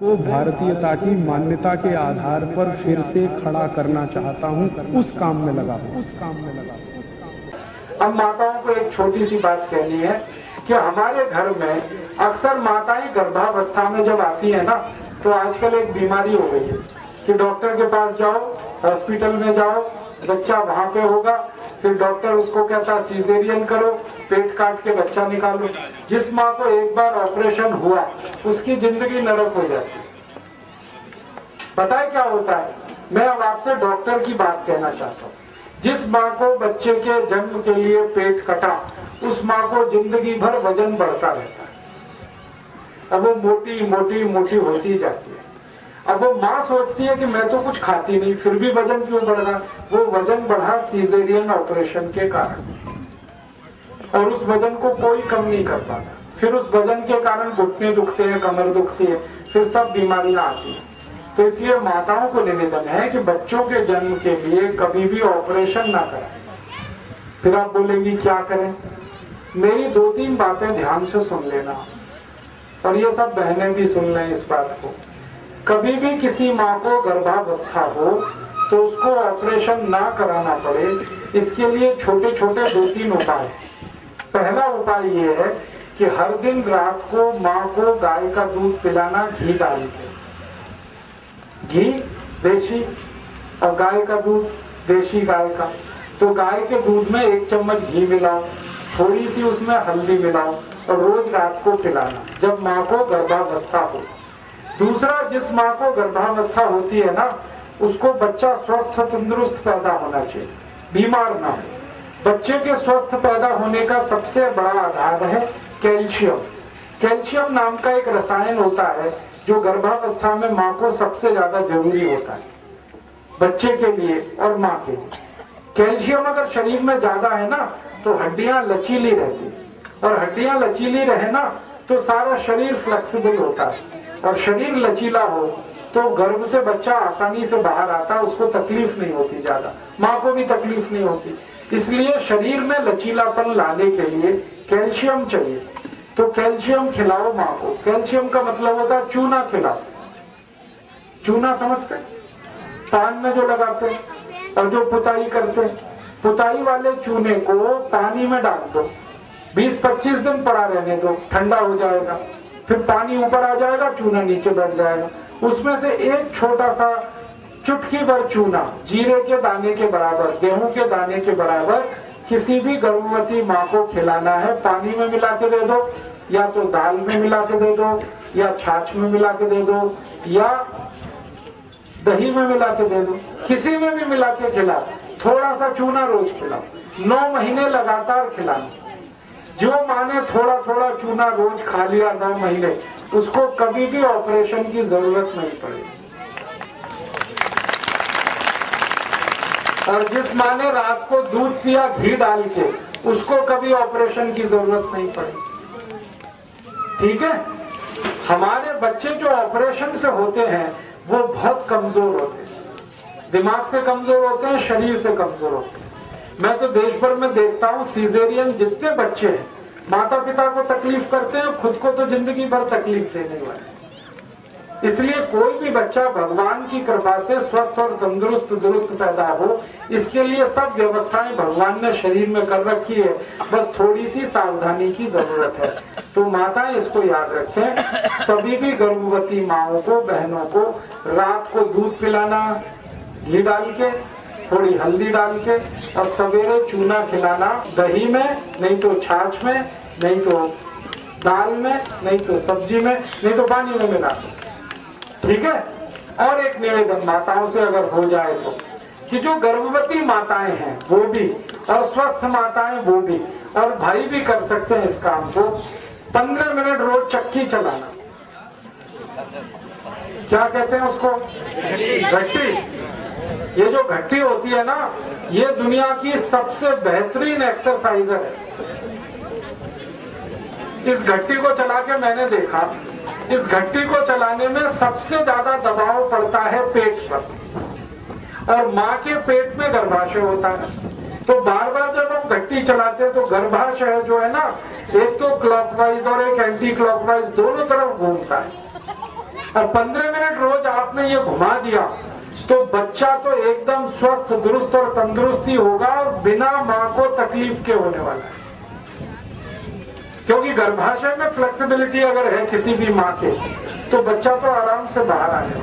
को भारतीयता की मान्यता के आधार पर फिर से खड़ा करना चाहता हूं, उस काम में लगा हूं। अब माताओं को एक छोटी सी बात कहनी है कि हमारे घर में अक्सर माताएं गर्भावस्था में जब आती है ना, तो आजकल एक बीमारी हो गई है कि डॉक्टर के पास जाओ, हॉस्पिटल में जाओ, बच्चा वहां पे होगा, फिर डॉक्टर उसको कहता सीजेरियन करो, पेट काट के बच्चा निकालो। जिस माँ को एक बार ऑपरेशन हुआ उसकी जिंदगी नरक हो जाती है। पता है क्या होता है? मैं अब आपसे डॉक्टर की बात कहना चाहता हूँ। जिस माँ को बच्चे के जन्म के लिए पेट कटा, उस माँ को जिंदगी भर वजन बढ़ता रहता है। अब वो मोटी मोटी मोटी होती जाती है। अब वो माँ सोचती है कि मैं तो कुछ खाती नहीं, फिर भी वजन क्यों बढ़ रहा? वो वजन बढ़ा सीजेरियन ऑपरेशन के कारण, और उस वजन को कोई कम नहीं कर पाता। फिर उस वजन के कारण घुटने दुखते हैं, कमर दुखती है, फिर सब बीमारियां आती हैं। तो इसलिए माताओं को निवेदन है कि बच्चों के जन्म के लिए कभी भी ऑपरेशन ना करें। फिर आप बोलेंगी क्या करें? मेरी 2-3 बातें ध्यान से सुन लेना, और ये सब बहनें भी सुन लें इस बात को। कभी भी किसी माँ को गर्भावस्था हो तो उसको ऑपरेशन ना कराना पड़े, इसके लिए छोटे छोटे 2-3 उपाय। पहला उपाय ये है कि हर दिन रात को माँ को गाय का दूध पिलाना, घी डाल के। घी देशी और गाय का दूध देशी गाय का। तो गाय के दूध में 1 चम्मच घी मिलाओ, थोड़ी सी उसमें हल्दी मिलाओ और रोज रात को पिलाना, जब माँ को गर्भावस्था हो। दूसरा, जिस माँ को गर्भावस्था होती है ना, उसको बच्चा स्वस्थ तंदुरुस्त पैदा होना चाहिए, बीमार ना हो। बच्चे के स्वस्थ पैदा होने का सबसे बड़ा आधार है कैल्शियम। कैल्शियम नाम का एक रसायन होता है जो गर्भावस्था में माँ को सबसे ज्यादा जरूरी होता है, बच्चे के लिए और माँ के लिए। कैल्शियम अगर शरीर में ज्यादा है ना, तो हड्डियां लचीली रहती, और हड्डियां लचीली रहे ना तो सारा शरीर फ्लेक्सिबल होता है, और शरीर लचीला हो तो गर्भ से बच्चा आसानी से बाहर आता, उसको तकलीफ नहीं होती ज्यादा, माँ को भी तकलीफ नहीं होती। इसलिए शरीर में लचीलापन लाने के लिए कैल्शियम चाहिए। तो कैल्शियम खिलाओ माँ को। कैल्शियम का मतलब होता है चूना खिलाओ। चूना समझते? पान में जो लगाते हैं और जो पुताई करते हैं, पुताई वाले चूने को पानी में डाल दो, 20-25 दिन पड़ा रहने दो, ठंडा हो जाएगा, फिर पानी ऊपर आ जाएगा, चूना नीचे बैठ जाएगा। उसमें से एक छोटा सा चुटकी भर चूना, जीरे के दाने के बराबर, गेहूं के दाने के बराबर, किसी भी गर्भवती माँ को खिलाना है। पानी में मिला के दे दो, या तो दाल में मिला के दे दो, या छाछ में मिला के दे दो, या दही में मिला के दे दो, किसी में भी मिला के खिलाओ। थोड़ा सा चूना रोज खिलाओ, 9 महीने लगातार खिलाना। जो माँ ने थोड़ा थोड़ा चूना रोज खा लिया 9 महीने, उसको कभी भी ऑपरेशन की जरूरत नहीं पड़ेगी। और जिस माँ ने रात को दूध पिया घी डाल के, उसको कभी ऑपरेशन की जरूरत नहीं पड़ेगी। ठीक है? हमारे बच्चे जो ऑपरेशन से होते हैं वो बहुत कमजोर होते हैं, दिमाग से कमजोर होते हैं, शरीर से कमजोर होते हैं। मैं तो देश भर में देखता हूँ, सीजेरियन जितने बच्चे हैं माता पिता को तकलीफ करते हैं, खुद को तो जिंदगी भर तकलीफ देने वाले। इसलिए कोई भी बच्चा भगवान की कृपा से स्वस्थ और तंदुरुस्त दुरुस्त पैदा हो, इसके लिए सब व्यवस्थाएं भगवान ने शरीर में कर रखी है, बस थोड़ी सी सावधानी की जरूरत है। तो माताएं इसको याद रखें, सभी भी गर्भवती माओं को, बहनों को रात को दूध पिलाना, घी डाल के, थोड़ी हल्दी डाल के, और सवेरे चूना खिलाना, दही में, नहीं तो छाछ में, नहीं तो दाल में, नहीं तो सब्जी में, नहीं तो पानी में मिला। ठीक है? और एक निवेदन माताओं से अगर हो जाए तो, कि जो गर्भवती माताएं हैं वो भी, और स्वस्थ माताएं वो भी, और भाई भी कर सकते हैं इस काम को, 15 मिनट रोज चक्की चलाना। क्या कहते हैं उसको? घट्टी। ये जो घट्टी होती है ना, ये दुनिया की सबसे बेहतरीन एक्सरसाइज है। इस घट्टी को चला के मैंने देखा, इस घट्टी को चलाने में सबसे ज्यादा दबाव पड़ता है पेट पर, और माँ के पेट में गर्भाशय होता है। तो बार बार जब हम घट्टी चलाते हैं तो गर्भाशय जो है ना, एक तो क्लॉकवाइज और एक एंटी क्लॉकवाइज दोनों तरफ घूमता है, और 15 मिनट रोज आपने ये घुमा दिया तो बच्चा तो एकदम स्वस्थ, दुरुस्त और तंदुरुस्ती होगा और बिना मां को तकलीफ के होने वाला है। क्योंकि गर्भाशय में फ्लेक्सिबिलिटी अगर है किसी भी माँ के, तो बच्चा तो आराम से बाहर आएगा।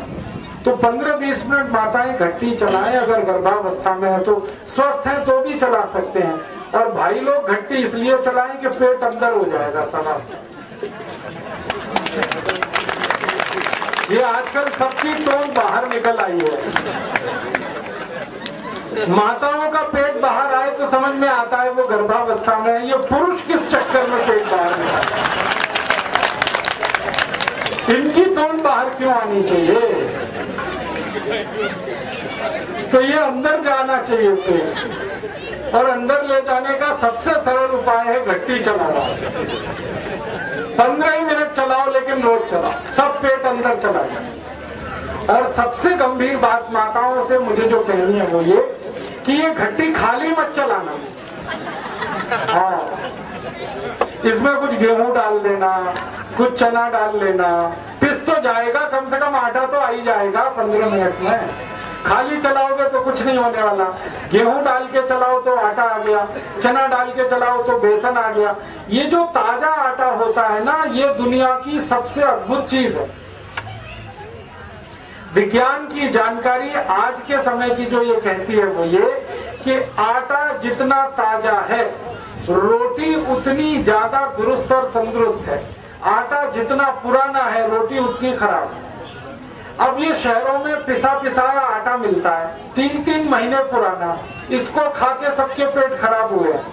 तो 15-20 मिनट माताएं घंटी चलाएं, अगर गर्भावस्था में है तो, स्वस्थ हैं तो भी चला सकते हैं। और भाई लोग घंटी इसलिए चलाएं कि पेट अंदर हो जाएगा सवाल। ये आजकल सबकी टोन बाहर निकल आई है। माताओं का पेट बाहर आए तो समझ में आता है वो गर्भावस्था में है। ये पुरुष किस चक्कर में पेट बाहर निकल, इनकी टोन बाहर क्यों आनी चाहिए? तो ये अंदर जाना चाहिए पेट, और अंदर ले जाने का सबसे सरल उपाय है घंटी चलाना। 15 ही मिनट चलाओ, लेकिन रोज चलाओ, सब पेट अंदर चला जाए। और सबसे गंभीर बात माताओं से मुझे जो कहनी है वो ये कि ये घंटी खाली मत चलाना। हाँ, इसमें कुछ गेहूं डाल देना, कुछ चना डाल लेना, पिस तो जाएगा, कम से कम आटा तो आ ही जाएगा 15 मिनट में। खाली चलाओगे तो कुछ नहीं होने वाला। गेहूं डाल के चलाओ तो आटा आ गया, चना डाल के चलाओ तो बेसन आ गया। ये जो ताजा आटा होता है ना, ये दुनिया की सबसे अद्भुत चीज है। विज्ञान की जानकारी आज के समय की जो ये कहती है वो ये कि आटा जितना ताजा है, रोटी उतनी ज्यादा दुरुस्त और तंदुरुस्त है। आटा जितना पुराना है, रोटी उतनी खराब है। अब ये शहरों में पिसा पिसाया आटा मिलता है, 3-3 महीने पुराना, इसको खा के सबके पेट खराब हुए हैं।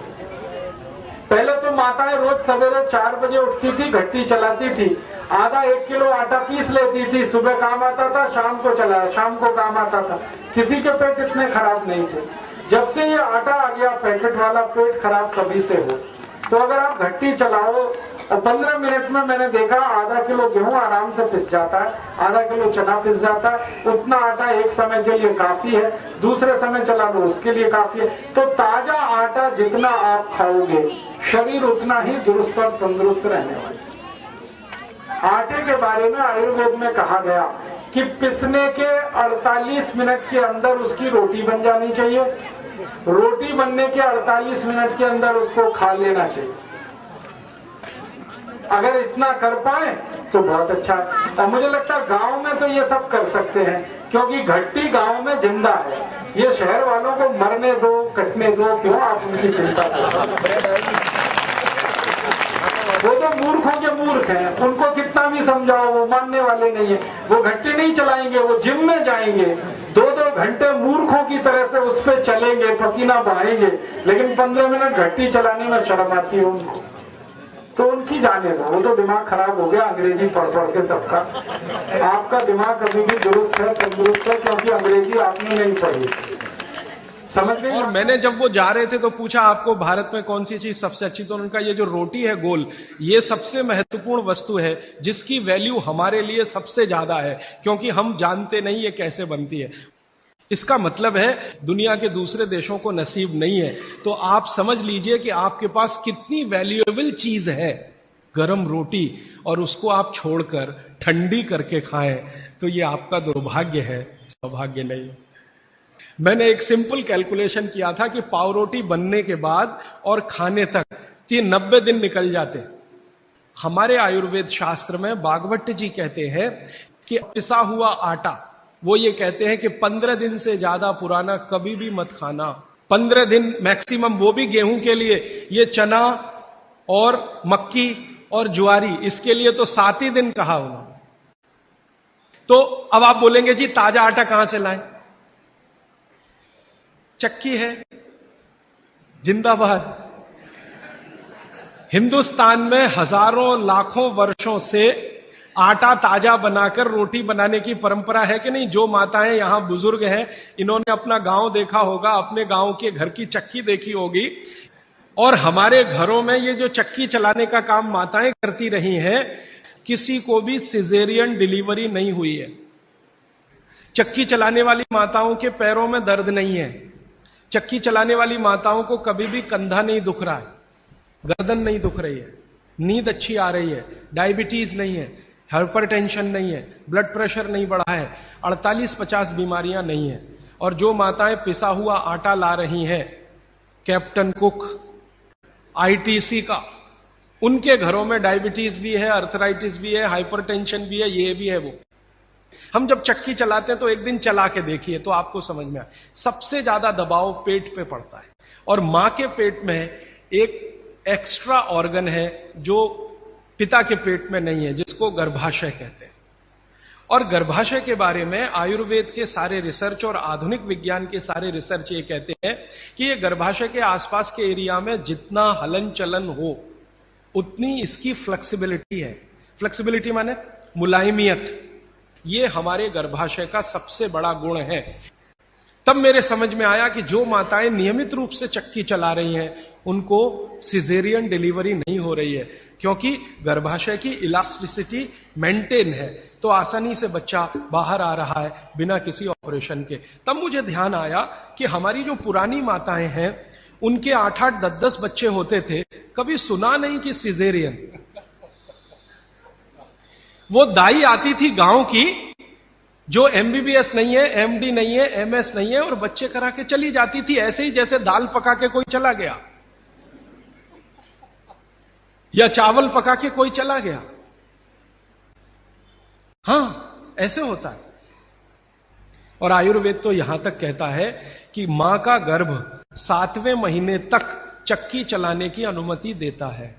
पहले तो माताएं रोज सवेरे 4 बजे उठती थी, घंटी चलाती थी, आधा 1 किलो आटा पीस लेती थी, सुबह काम आता था, शाम को चलाया, शाम को काम आता था, किसी के पेट इतने खराब नहीं थे। जब से ये आटा आ गया पैकेट वाला, पेट खराब कभी से हो। तो अगर आप घंटी चलाओ और 15 मिनट में मैंने देखा आधा किलो गेहूं आराम से पिस जाता है, आधा किलो चना पिस जाता है। उतना आटा एक समय के लिए काफी है, दूसरे समय चला लो उसके लिए काफी है। तो ताजा आटा जितना आप खाओगे, शरीर उतना ही दुरुस्त और तंदुरुस्त रहने वाला। आटे के बारे में आयुर्वेद में कहा गया कि पिसने के 48 मिनट के अंदर उसकी रोटी बन जानी चाहिए, रोटी बनने के 48 मिनट के अंदर उसको खा लेना चाहिए। अगर इतना कर पाए तो बहुत अच्छा है। और मुझे लगता है गांव में तो ये सब कर सकते हैं, क्योंकि घंटी गांव में जिंदा है। ये शहर वालों को मरने दो, कटने दो, क्यों आप उनकी चिंता करो? वो तो मूर्खों के मूर्ख हैं, उनको कितना भी समझाओ वो मानने वाले नहीं है। वो घंटे नहीं चलाएंगे, वो जिम में जाएंगे, 2-2 घंटे मूर्खों की तरह से उस पर चलेंगे, पसीना बहाएंगे, लेकिन 15 मिनट घंटी चलाने में शर्म आती है उनको। तो उनकी जाने दो, वो तो दिमाग खराब हो गया अंग्रेजी पढ़ के सबका। आपका दिमाग कभी भी दुरुस्त है, तंदुरुस्त है, क्योंकि अंग्रेजी आपने नहीं पढ़ी। समझ गए? और मैंने जब वो जा रहे थे तो पूछा आपको भारत में कौन सी चीज सबसे अच्छी, तो उनका ये जो रोटी है गोल, ये सबसे महत्वपूर्ण वस्तु है जिसकी वैल्यू हमारे लिए सबसे ज्यादा है, क्योंकि हम जानते नहीं ये कैसे बनती है। इसका मतलब है दुनिया के दूसरे देशों को नसीब नहीं है। तो आप समझ लीजिए कि आपके पास कितनी वैल्यूएबल चीज है गरम रोटी, और उसको आप छोड़कर ठंडी करके खाएं तो ये आपका दुर्भाग्य है, सौभाग्य नहीं। मैंने एक सिंपल कैलकुलेशन किया था कि पाव रोटी बनने के बाद और खाने तक 90 दिन निकल जाते। हमारे आयुर्वेद शास्त्र में बागवट जी कहते हैं कि पिसा हुआ आटा, वो ये कहते हैं कि 15 दिन से ज्यादा पुराना कभी भी मत खाना। 15 दिन मैक्सिमम, वो भी गेहूं के लिए। ये चना और मक्की और ज्वारी, इसके लिए तो 7 ही दिन कहा उन्होंने। तो अब आप बोलेंगे जी ताजा आटा कहां से लाएं? चक्की है, जिंदाबाद। हिंदुस्तान में हजारों लाखों वर्षों से आटा ताजा बनाकर रोटी बनाने की परंपरा है कि नहीं? जो माताएं यहां बुजुर्ग हैं, इन्होंने अपना गांव देखा होगा, अपने गांव के घर की चक्की देखी होगी। और हमारे घरों में ये जो चक्की चलाने का काम माताएं करती रही हैं, किसी को भी सिजेरियन डिलीवरी नहीं हुई है। चक्की चलाने वाली माताओं के पैरों में दर्द नहीं है। चक्की चलाने वाली माताओं को कभी भी कंधा नहीं दुख रहा है, गर्दन नहीं दुख रही है, नींद अच्छी आ रही है, डायबिटीज नहीं है, हाइपरटेंशन नहीं है, ब्लड प्रेशर नहीं बढ़ा है, 48-50 बीमारियां नहीं है। और जो माताएं पिसा हुआ आटा ला रही हैं, कैप्टन कुक, आईटीसी का, उनके घरों में डायबिटीज भी है, अर्थराइटिस भी है, हाइपरटेंशन भी है, ये भी है वो। हम जब चक्की चलाते हैं तो एक दिन चला के देखिए तो आपको समझ में आए, सबसे ज्यादा दबाव पेट पे पड़ता है। और मां के पेट में एक एक्स्ट्रा ऑर्गन है जो पिता के पेट में नहीं है, जिसको गर्भाशय कहते हैं। और गर्भाशय के बारे में आयुर्वेद के सारे रिसर्च और आधुनिक विज्ञान के सारे रिसर्च ये कहते हैं कि ये गर्भाशय के आसपास के एरिया में जितना हलन चलन हो उतनी इसकी फ्लेक्सिबिलिटी है। फ्लेक्सिबिलिटी माने मुलायमियत, ये हमारे गर्भाशय का सबसे बड़ा गुण है। तब मेरे समझ में आया कि जो माताएं नियमित रूप से चक्की चला रही हैं उनको सिजेरियन डिलीवरी नहीं हो रही है, क्योंकि गर्भाशय की इलास्टिसिटी मेंटेन है, तो आसानी से बच्चा बाहर आ रहा है बिना किसी ऑपरेशन के। तब मुझे ध्यान आया कि हमारी जो पुरानी माताएं हैं उनके 8-8, 10-10 बच्चे होते थे, कभी सुना नहीं कि सिजेरियन। वो दाई आती थी गांव की, जो एमबीबीएस नहीं है, एमडी नहीं है, एमएस नहीं है, और बच्चे करा के चली जाती थी, ऐसे ही जैसे दाल पका के कोई चला गया या चावल पका के कोई चला गया। हां, ऐसे होता है। और आयुर्वेद तो यहां तक कहता है कि मां का गर्भ 7वें महीने तक चक्की चलाने की अनुमति देता है।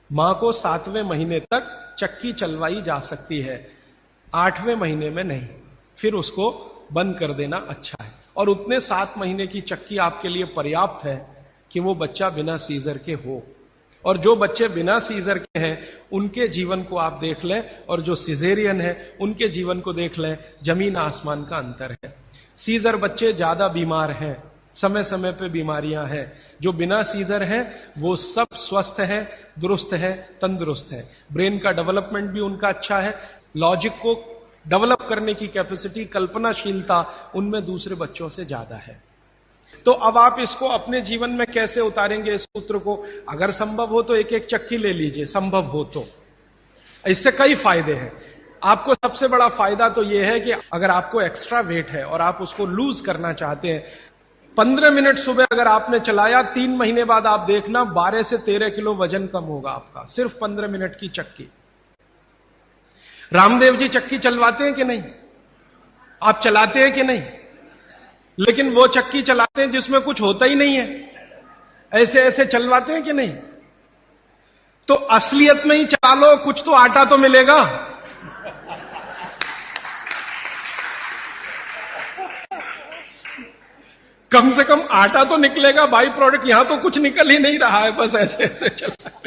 मां को 7वें महीने तक चक्की चलवाई जा सकती है, 8वें महीने में नहीं, फिर उसको बंद कर देना अच्छा है। और उतने 7 महीने की चक्की आपके लिए पर्याप्त है कि वो बच्चा बिना सीजर के हो। और जो बच्चे बिना सीजर के हैं उनके जीवन को आप देख लें, और जो सिजेरियन है उनके जीवन को देख लें, जमीन आसमान का अंतर है। सीजर बच्चे ज्यादा बीमार हैं, समय समय पे बीमारियां हैं। जो बिना सीजर हैं वो सब स्वस्थ हैं, दुरुस्त हैं, तंदुरुस्त हैं। ब्रेन का डेवलपमेंट भी उनका अच्छा है, लॉजिक को डेवलप करने की कैपेसिटी, कल्पनाशीलता उनमें दूसरे बच्चों से ज्यादा है। तो अब आप इसको अपने जीवन में कैसे उतारेंगे इस सूत्र को? अगर संभव हो तो एक एक चक्की ले लीजिए, संभव हो तो। इससे कई फायदे हैं। आपको सबसे बड़ा फायदा तो यह है कि अगर आपको एक्स्ट्रा वेट है और आप उसको लूज करना चाहते हैं, 15 मिनट सुबह अगर आपने चलाया, 3 महीने बाद आप देखना 12 से 13 किलो वजन कम होगा आपका, सिर्फ 15 मिनट की चक्की। रामदेव जी चक्की चलवाते हैं कि नहीं? आप चलाते हैं कि नहीं? लेकिन वो चक्की चलाते हैं जिसमें कुछ होता ही नहीं है, ऐसे ऐसे चलवाते हैं कि नहीं? तो असलियत में ही चला लो, कुछ तो आटा तो मिलेगा। कम से कम आटा तो निकलेगा, बाई प्रोडक्ट। यहां तो कुछ निकल ही नहीं रहा है, बस ऐसे ऐसे चला।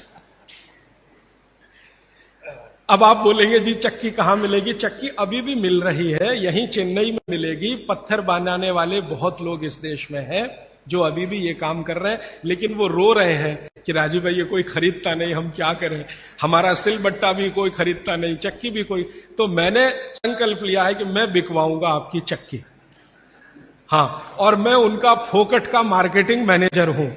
अब आप बोलेंगे जी चक्की कहां मिलेगी? चक्की अभी भी मिल रही है, यहीं चेन्नई में मिलेगी। पत्थर बनाने वाले बहुत लोग इस देश में हैं जो अभी भी ये काम कर रहे हैं, लेकिन वो रो रहे हैं कि राजीव भाई ये कोई खरीदता नहीं, हम क्या करें, हमारा सिलबट्टा भी कोई खरीदता नहीं, चक्की भी कोई। तो मैंने संकल्प लिया है कि मैं बिकवाऊंगा आपकी चक्की। हां, और मैं उनका फोकट का मार्केटिंग मैनेजर हूं।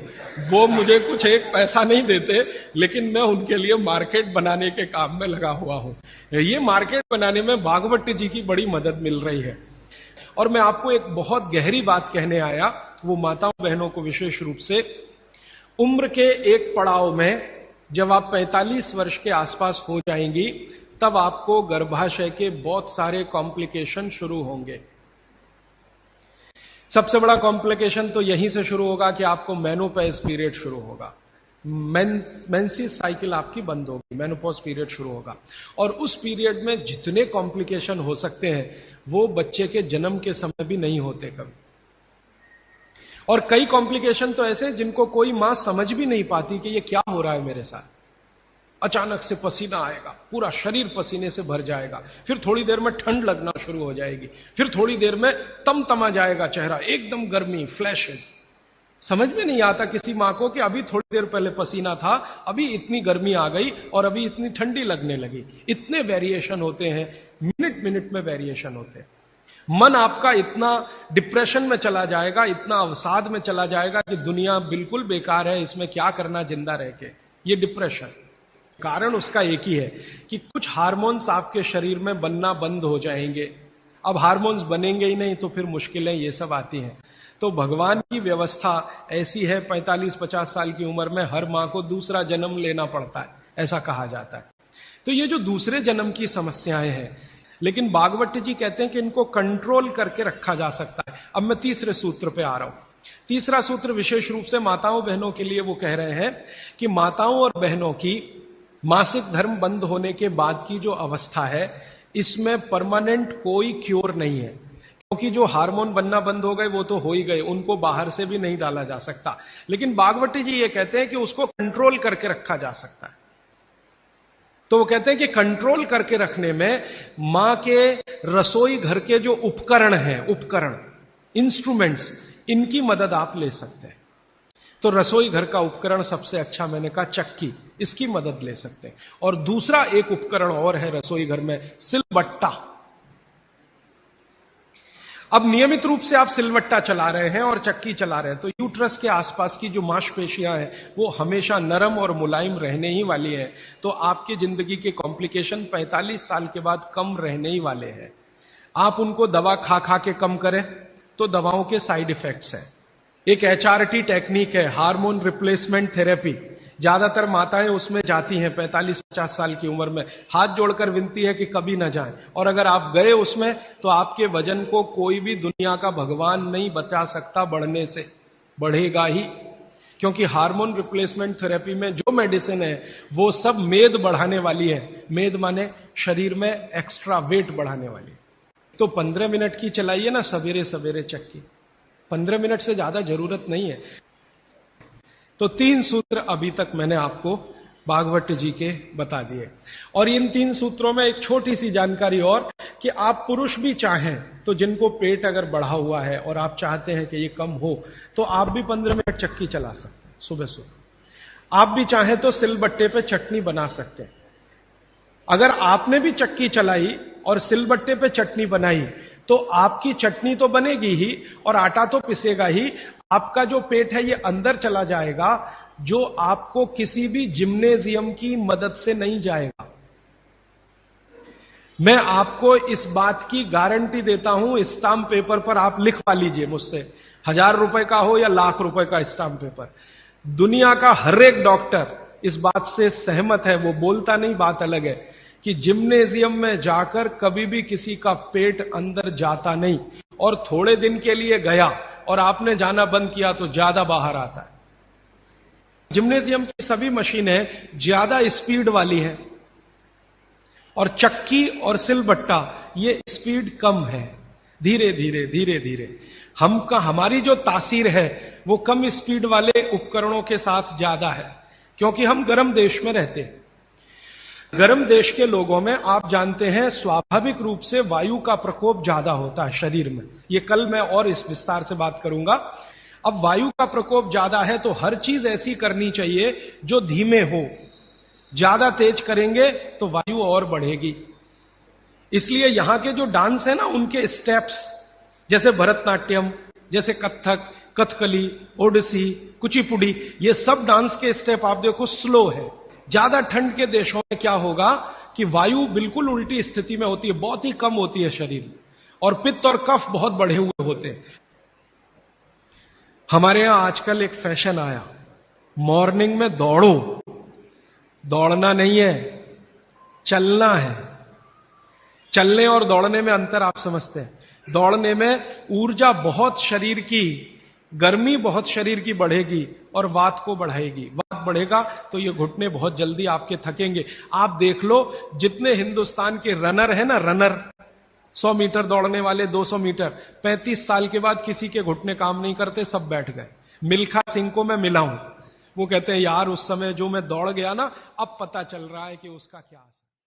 वो मुझे कुछ एक पैसा नहीं देते, लेकिन मैं उनके लिए मार्केट बनाने के काम में लगा हुआ हूं। ये मार्केट बनाने में भागवत जी की बड़ी मदद मिल रही है। और मैं आपको एक बहुत गहरी बात कहने आया, वो माताओं बहनों को विशेष रूप से। उम्र के एक पड़ाव में जब आप 45 वर्ष के आसपास हो जाएंगी, तब आपको गर्भाशय के बहुत सारे कॉम्प्लिकेशन शुरू होंगे। सबसे बड़ा कॉम्प्लिकेशन तो यहीं से शुरू होगा कि आपको मेनोपॉज पीरियड शुरू होगा, मेंसेस साइकिल आपकी बंद होगी, मेनोपॉज पीरियड शुरू होगा। और उस पीरियड में जितने कॉम्प्लिकेशन हो सकते हैं वो बच्चे के जन्म के समय भी नहीं होते कभी। और कई कॉम्प्लिकेशन तो ऐसे जिनको कोई मां समझ भी नहीं पाती कि ये क्या हो रहा है मेरे साथ। अचानक से पसीना आएगा, पूरा शरीर पसीने से भर जाएगा, फिर थोड़ी देर में ठंड लगना शुरू हो जाएगी, फिर थोड़ी देर में तमतमा जाएगा चेहरा, एकदम गर्मी, फ्लैशेस। समझ में नहीं आता किसी मां को कि अभी थोड़ी देर पहले पसीना था, अभी इतनी गर्मी आ गई और अभी इतनी ठंडी लगने लगी। इतने वेरिएशन होते हैं, मिनट मिनट में वेरिएशन होते हैं। मन आपका इतना डिप्रेशन में चला जाएगा, इतना अवसाद में चला जाएगा कि दुनिया बिल्कुल बेकार है, इसमें क्या करना जिंदा रह के। ये डिप्रेशन। कारण उसका एक ही है कि कुछ हार्मोन्स आपके शरीर में बनना बंद हो जाएंगे। अब हार्मोन्स बनेंगे ही नहीं तो फिर मुश्किलें ये सब आती हैं। तो भगवान की व्यवस्था ऐसी है, 45-50 साल की उम्र में हर मां को दूसरा जन्म लेना पड़ता है, ऐसा कहा जाता है। तो ये जो दूसरे जन्म की समस्याएं हैं, लेकिन भागवत जी कहते हैं कि इनको कंट्रोल करके रखा जा सकता है। अब मैं तीसरे सूत्र पे आ रहा हूं। तीसरा सूत्र विशेष रूप से माताओं बहनों के लिए वो कह रहे हैं कि माताओं और बहनों की मासिक धर्म बंद होने के बाद की जो अवस्था है, इसमें परमानेंट कोई क्योर नहीं है, क्योंकि जो हार्मोन बनना बंद हो गए वो तो हो ही गए, उनको बाहर से भी नहीं डाला जा सकता। लेकिन भागवती जी ये कहते हैं कि उसको कंट्रोल करके रखा जा सकता है। तो वो कहते हैं कि कंट्रोल करके रखने में मां के रसोई घर के जो उपकरण हैं, उपकरण, इंस्ट्रूमेंट्स, इनकी मदद आप ले सकते हैं। तो रसोई घर का उपकरण सबसे अच्छा मैंने कहा चक्की, इसकी मदद ले सकते हैं। और दूसरा एक उपकरण और है रसोई घर में, सिलबट्टा। अब नियमित रूप से आप सिलबट्टा चला रहे हैं और चक्की चला रहे हैं, तो यूट्रस के आसपास की जो मांसपेशियां हैं वो हमेशा नरम और मुलायम रहने ही वाली हैं। तो आपकी जिंदगी के कॉम्प्लिकेशन 45 साल के बाद कम रहने ही वाले हैं। आप उनको दवा खा खा के कम करें तो दवाओं के साइड इफेक्ट्स हैं। एक HRT टेक्निक है, हार्मोन रिप्लेसमेंट थेरेपी। ज्यादातर माताएं उसमें जाती हैं 45-50 साल की उम्र में, हाथ जोड़कर विनती है कि कभी ना जाएं। और अगर आप गए उसमें तो आपके वजन को कोई भी दुनिया का भगवान नहीं बचा सकता बढ़ने से, बढ़ेगा ही। क्योंकि हार्मोन रिप्लेसमेंट थेरेपी में जो मेडिसिन है वो सब मेद बढ़ाने वाली है। मेद माने शरीर में एक्स्ट्रा वेट बढ़ाने वाली। तो 15 मिनट की चलाइए ना सवेरे सवेरे चक्की, 15 मिनट से ज्यादा जरूरत नहीं है। तो 3 सूत्र अभी तक मैंने आपको भागवत जी के बता दिए। और इन 3 सूत्रों में एक छोटी सी जानकारी और, कि आप पुरुष भी चाहें तो जिनको पेट अगर बढ़ा हुआ है और आप चाहते हैं कि ये कम हो, तो आप भी 15 मिनट चक्की चला सकते हैं सुबह सुबह। आप भी चाहें तो सिलबट्टे पे चटनी बना सकते हैं। अगर आपने भी चक्की चलाई और सिलबट्टे पे चटनी बनाई तो आपकी चटनी तो बनेगी ही और आटा तो पिसेगा ही। आपका जो पेट है ये अंदर चला जाएगा, जो आपको किसी भी जिम्नेजियम की मदद से नहीं जाएगा। मैं आपको इस बात की गारंटी देता हूं, स्टाम्प पेपर पर आप लिखवा लीजिए मुझसे, 1000 रुपए का हो या लाख रुपए का स्टाम्प पेपर। दुनिया का हर एक डॉक्टर इस बात से सहमत है, वो बोलता नहीं, बात अलग है, कि जिम्नेजियम में जाकर कभी भी किसी का पेट अंदर जाता नहीं। और थोड़े दिन के लिए गया और आपने जाना बंद किया तो ज्यादा बाहर आता है। जिम्नेजियम की सभी मशीनें ज्यादा स्पीड वाली हैं और चक्की और सिलबट्टा ये स्पीड कम है, धीरे धीरे धीरे धीरे। हमारी जो तासीर है वो कम स्पीड वाले उपकरणों के साथ ज्यादा है, क्योंकि हम गर्म देश में रहते हैं। गर्म देश के लोगों में आप जानते हैं स्वाभाविक रूप से वायु का प्रकोप ज्यादा होता है शरीर में। ये कल मैं और इस विस्तार से बात करूंगा। अब वायु का प्रकोप ज्यादा है तो हर चीज ऐसी करनी चाहिए जो धीमे हो। ज्यादा तेज करेंगे तो वायु और बढ़ेगी। इसलिए यहां के जो डांस है ना, उनके स्टेप्स, जैसे भरतनाट्यम, जैसे कथक, कथकली, ओडिसी, कुचिपुड़ी, ये सब डांस के स्टेप आप देखो स्लो है। ज्यादा ठंड के देशों में क्या होगा कि वायु बिल्कुल उल्टी स्थिति में होती है, बहुत ही कम होती है शरीर में, और पित्त और कफ बहुत बढ़े हुए होते हैं। हमारे यहां आजकल एक फैशन आया, मॉर्निंग में दौड़ो। दौड़ना नहीं है, चलना है। चलने और दौड़ने में अंतर आप समझते हैं। दौड़ने में ऊर्जा बहुत शरीर की, गर्मी बहुत शरीर की बढ़ेगी और वात को बढ़ाएगी। वात बढ़ेगा तो ये घुटने बहुत जल्दी आपके थकेंगे। आप देख लो, जितने हिंदुस्तान के रनर है ना, रनर 100 मीटर दौड़ने वाले, 200 मीटर, 35 साल के बाद किसी के घुटने काम नहीं करते, सब बैठ गए। मिल्खा सिंह को मैं मिला हूं, वो कहते हैं यार उस समय जो मैं दौड़ गया ना, अब पता चल रहा है कि उसका क्या